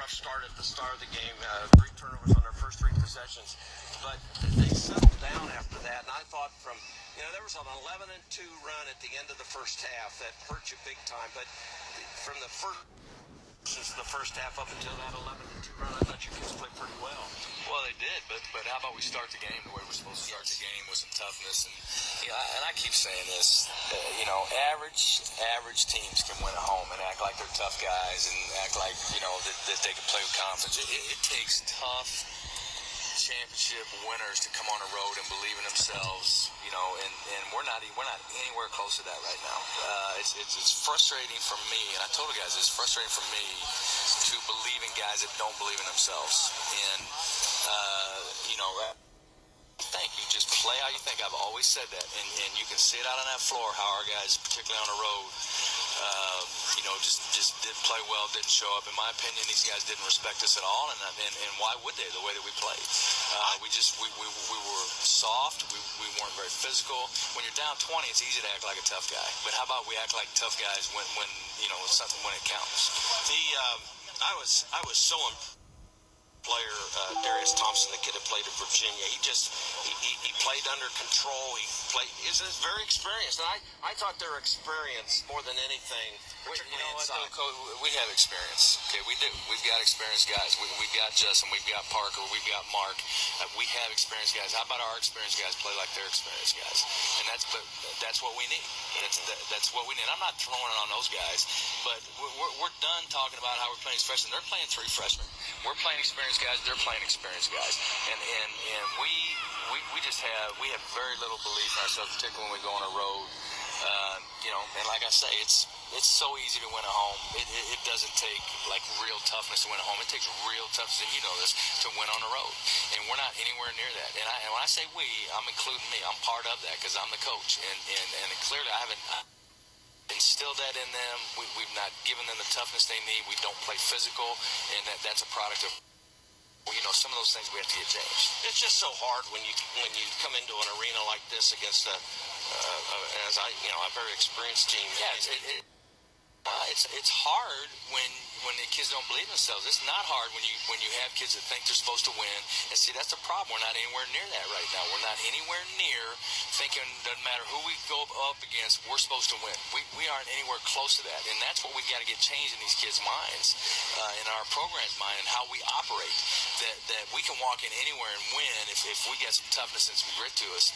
rough start at the start of the game. 3 turnovers on their first 3 possessions. But they settled down after that, and I thought there was an 11-2 run at the end of the first half that hurt you big time. But from the first half up until that 11-2 run, I thought you kids played pretty well. Well, they did, but how about we start the game the way we're supposed to start the game with some toughness? And I keep saying this, average teams can win at home and act like they're tough guys and act like, that they can play with confidence. It takes tough championship winners to come on the road and believe in themselves, and we're not anywhere close to that right now. It's frustrating for me, and I told the guys it's frustrating for me to believe in guys that don't believe in themselves. And you just play how you think. I've always said that, and you can see it out on that floor how our guys, particularly on the road, just didn't play well, didn't show up. In my opinion, these guys didn't respect us at all, and why would they? The way that we played, we were soft. We weren't very physical. When you're down 20, it's easy to act like a tough guy. But how about we act like tough guys when something when it counts? I was so impressed. Player Darius Thompson, the kid that played at Virginia, he played under control. He's very experienced, and I thought their experience more than anything. We have experience. Okay, we do. We've got experienced guys. We've got Justin. We've got Parker. We've got Mark. We have experienced guys. How about our experienced guys play like their experienced guys? And that's what we need. That's what we need. I'm not throwing it on those guys, but we're done talking about how we're playing as freshmen. They're playing 3 freshmen. We're playing experienced guys. They're playing experienced guys. And we have very little belief in ourselves, particularly when we go on a road. And like I say, it's so easy to win at home. It doesn't take like real toughness to win at home. It takes real toughness, and you know this, to win on the road. And we're not anywhere near that. And when I say we, I'm including me. I'm part of that because I'm the coach. And clearly I haven't instilled that in them. We've not given them the toughness they need. We don't play physical, and that's a product of some of those things we have to get changed. It's just so hard when you come into an arena like this against a very experienced team. Yeah, it's hard when the kids don't believe in themselves. It's not hard when you have kids that think they're supposed to win. And see, that's the problem. We're not anywhere near that right now. We're not anywhere near thinking doesn't matter who we go up against, we're supposed to win. We aren't anywhere close to that. And that's what we've got to get changed in these kids' minds, in our program's mind, and how we operate. That we can walk in anywhere and win if we get some toughness and some grit to us.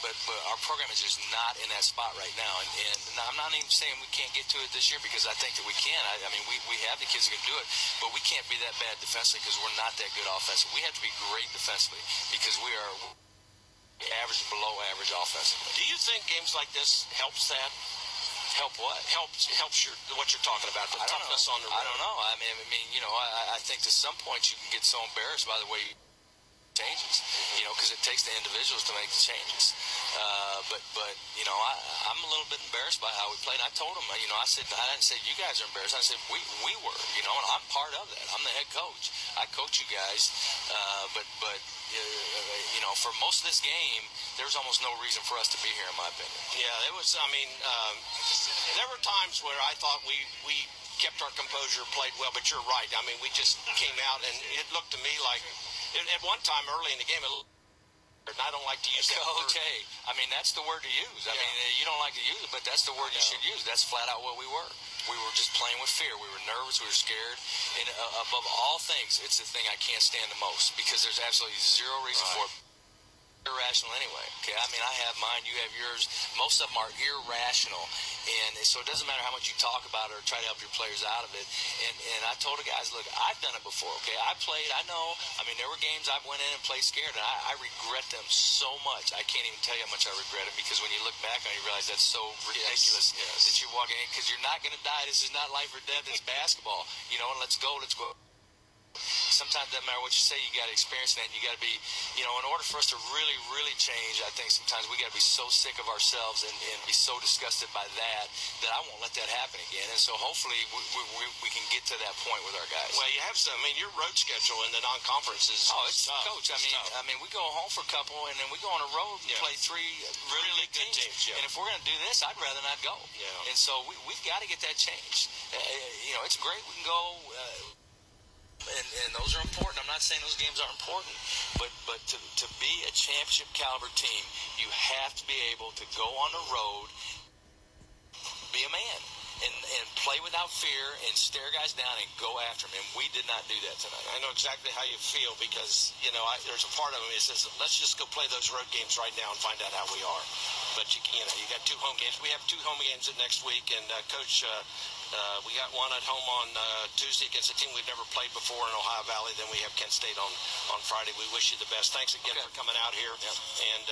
But our program is just not in that spot right now. And I'm not even saying we can't get to it this year, because I think that we can. I mean, we have the kids that can do it, but we can't be that bad defensively because we're not that good offensively. We have to be great defensively because we are average and below average offensively. Do you think games like this helps that? Help what? Helps what you're talking about, the toughness on the road. I don't know. I mean, I think to some point you can get so embarrassed by the way changes, because it takes the individuals to make the changes. But I'm a little bit embarrassed by how we played. I told them, I didn't say you guys are embarrassed. I said we were, and I'm part of that. I'm the head coach. I coach you guys, but for most of this game, there's almost no reason for us to be here, in my opinion. Yeah, it was. There were times where I thought we kept our composure, played well, but you're right. I mean, we just came out, and it looked to me like at one time early in the game, and I don't like to use that word. Okay. I mean, that's the word to use. I mean, you don't like to use it, but that's the word you should use. That's flat out what we were. We were just playing with fear. We were nervous. We were scared. And above all things, it's the thing I can't stand the most, because there's absolutely zero reason for it. Irrational anyway. Okay, I mean, I have mine, you have yours. Most of them are irrational, and so it doesn't matter how much you talk about it or try to help your players out of it. And I told the guys, look, I've done it before. Okay, I played. I know. I mean, there were games I went in and played scared, and I regret them so much. I can't even tell you how much I regret it, because when you look back on it, you realize that's so ridiculous that you walk in, because you're not going to die. This is not life or death. It's basketball. And let's go. Sometimes it doesn't matter what you say, you got to experience that. You got to be, in order for us to really, really change, I think sometimes we got to be so sick of ourselves and be so disgusted by that I won't let that happen again. And so hopefully we can get to that point with our guys. Well, you have some. I mean, your road schedule in the non-conference is it's tough. Coach. I mean, we go home for a couple, and then we go on a road and play 3 really good teams. Yeah. And if we're going to do this, I'd rather not go. Yeah. And so we've got to get that changed. It's great we can go. and those are important. I'm not saying those games aren't important, but to be a championship caliber team, you have to be able to go on the road, be a man, and play without fear and stare guys down and go after them. And we did not do that tonight. I know exactly how you feel because, there's a part of me that says, let's just go play those road games right now and find out how we are. But, you got 2 home games. We have 2 home games next week. And, Coach, we got one at home on Tuesday against a team we've never played before in Ohio Valley. Then we have Kent State on Friday. We wish you the best. Thanks again for coming out here. Yep. And